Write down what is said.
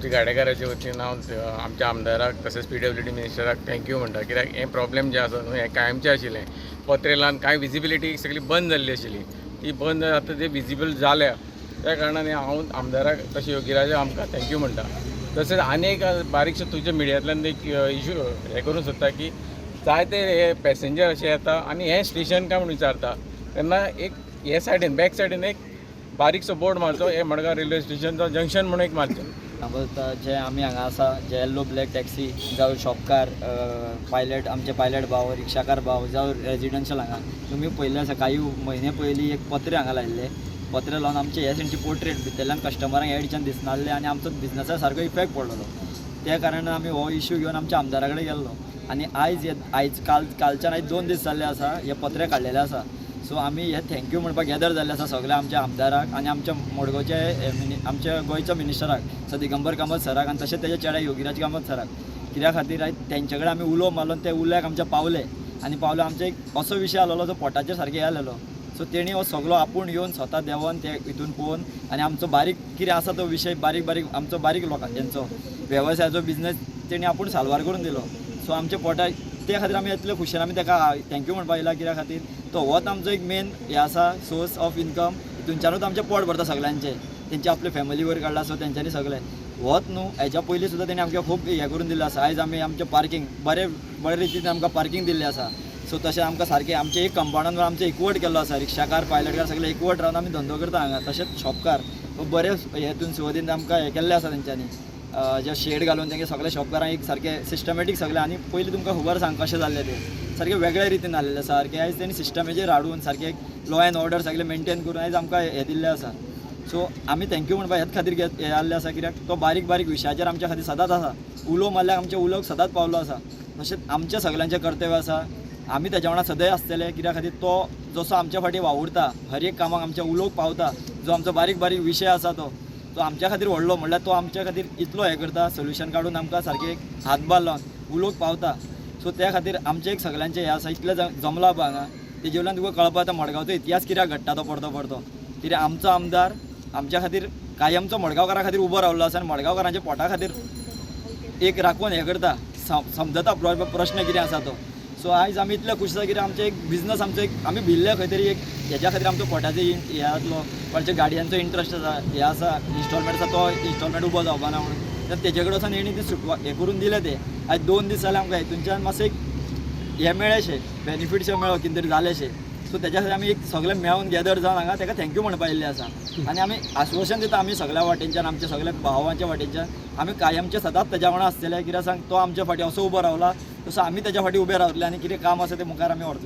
आमच्या गाडेकाराच्या वतीन हांव आमच्या आमदाराक तशेंच PWD मिनिस्टराक थँक्यू म्हणटा, कित्याक हें प्रॉब्लेम जें आसा न्हू हें कायमचें आशिल्लें. पत्रेलान कांय विजिबिलिटी सगळी बंद जाल्ली आशिल्ली, ती बंद आतां ते विजिबल जाल्या त्या कारणान हांव आमदाराक तशें योगीराजा आमकां थँक्यू म्हणटा. तशेंच आनी एक बारीकशे तुज्या मिडियांतल्यान एक इशू हें करूंक सोदता की जायते हे पॅसेंजर अशे येता आनी हें स्टेशन काय म्हणून विचारता तेन्ना एक हे सायडीन बॅक सायडीन एक बारीकसो बोर्ड मारचो, हे मडगांव रेल्वे स्टेशनचो जंक्शन म्हणून एक मारचें. जे आमी हांगा आसा जे येल्लो ब्लॅक टॅक्सी जावं शॉपकार पायलट आमचे पायलट भाव रिक्षाकार भाव जावं रेजिडेन्शियल हांगा तुमी पयलें आसा काही म्हयने पयलीं एक पत्रे हांगा लायिल्ले पत्रे लावन आमचे हे सेंची पोर्ट्रेट भितरल्यान कस्टमरांक एडच्यान दिसनासले आनी आमचो बिजनसा सारको इफेक्ट पडलेलो. त्या कारणान आमी हो इश्यू घेवन आमच्या आमदारा कडेन गेल्लो आनी कालच्यान 2 दीस जाल्ले आसा हे पत्रे काडलेले आसा. सो आमी हे थँक्यू म्हणपाक गॅदर जाल्ले आसा सगळे आमच्या आमदाराक आनी आमच्या मडगांवचे आमच्या गोंयच्या मिनिस्टराक दिगंबर कामत सराक आनी तशेंच तेजे चेडे योगीराज कामत सराक. कित्या खातीर आयज तेंचे कडेन आमी उलोवप मारलो ते उल्याक आमच्या पावले आनी आमचे एक असो विशय आसलो जो पोटाचेर सारके आसलेलो. सो तेणी हो सगळो आपूण येवन स्वता देंवन ते हितून पळोवन आनी आमचो बारीक कितें आसा तो विशय बारीक आमचो बारीक लोकांचो वेवसायाचो बिजनेस तेणी आपूण साल्वार करून दिलो. सो आमचे पोटा त्या खातीर आमी इतले खुशाल आमी ताका थँक्यू म्हणपाक येयला. कित्या खातीर तो होच आमचो एक मेन हे आसा सोर्स ऑफ इनकम. हितूनच्यानूच आमचें पोट भरता सगळ्यांचें. तेंचे आपले फॅमिली वयर काडला सो तेंच्यांनी सगळें होच न्हू हेच्या पयलीं सुद्दां तेणी आमकां खूब हें करून दिल्लें आसा. आयज आमी आमचें पार्किंग बरे रितीन आमकां पार्किंग दिल्लें आसा. सो तशें आमकां सारकें आमचें एक कंपाउंडान आमचें एकवट केल्लो आसा. रिक्षाकार पायलटकार सगळे एकवट रावन आमी धंदो करता हांगा. तशेंच शॉपकार बरे हेतून सुवातीन आमकां हें केल्लें आसा तेंच्यांनी जे शेड घालून तेंगे सगळे शॉपकारांक एक सारकें सिस्टमॅटीक सगळें. आनी पयलीं तुमकां खबर सांग कशें जाल्लें तें सारकें वेगळ्या रितीन जाल्लें सारकें. आयज तेणी सिस्टमेचेर हाडून सारकें लॉ एंड ऑर्डर सगळें मेंटेन करून आयज आमकां हें दिल्लें आसा. सो आमी थँक्यू म्हणपाक हेच खातीर हे जाल्लें आसा कित्याक तो बारीक विशयाचेर आमच्या खातीर सदांच आसा. उलोव मारल्यार आमचें उलोवक सदांच पावलो आसा. तशेंच आमच्या सगळ्यांचें कर्तव्य आसा आमी तेज्या वांगडा सदैव आसतले. कित्या खातीर तो जसो आमच्या फाटीं वावुरता हर एक कामाक आमच्या उलोवक पावता जो आमचो बारीक विशय आसा तो आमच्या खातीर व्हडलो म्हणल्यार तो आमच्या खातीर इतलो हें करता सोल्युशन काडून आमकां सारकें हातभार लावन उलोवक पावता. सो त्या खातीर आमचें एक सगळ्यांचें हें आसा इतलें जमला पळय हांगा तेजे वयल्यान तुका कळपा येता मडगांवचो इतिहास कित्याक घडटा तो परतो कित्याक आमचो आमदार आमच्या खातीर कायमचो मडगांवकारा खातीर उबो रावल्लो आसा आनी मडगांवकारांच्या पोटा खातीर एक राखून हें करता समजता प्रश्न कितें आसा तो. सो आयज आमी इतले खूश आसा कित्याक आमचो एक बिजनस आमचो एक आमी भिल्ले खंय तरी एक हेच्या खातीर आमचो पोटाचो हे जातलो कोणाच्या गाडयांचो इंट्रस्ट आसा हे आसा इन्स्टॉलमेंट आसा तो इन्स्टॉलमेंट उबो जावपा ना म्हणून तर तेजे कडेन वचून हेणी ती सुटवा हें करून दिलें तें. आयज 2 दीस जाले आमकां हितूनच्यान मातशें हें मेळ्ळेशें बेनिफिट्स मेळ्ळो कितें तरी जालेशें. सो तेच्या खातीर आमी एक सगळे मेळून गॅदर जावन हांगा ताका थँक्यू म्हणपाक येयल्लें आसा. आनी आमी आश्वासन दिता आमी सगळ्या वाटेनच्यान आमच्या सगळ्या भावांच्या वाटेनच्यान आमी कायमचे सदांच तेज्या वांगडा आसतले. कित्याक सांग तो आमच्या फाटीं असो उबो रावला तसो आमी तेज्या फाटीं उबे रावतले आनी कितें काम आसा तें मुखार आमी व्हरतले.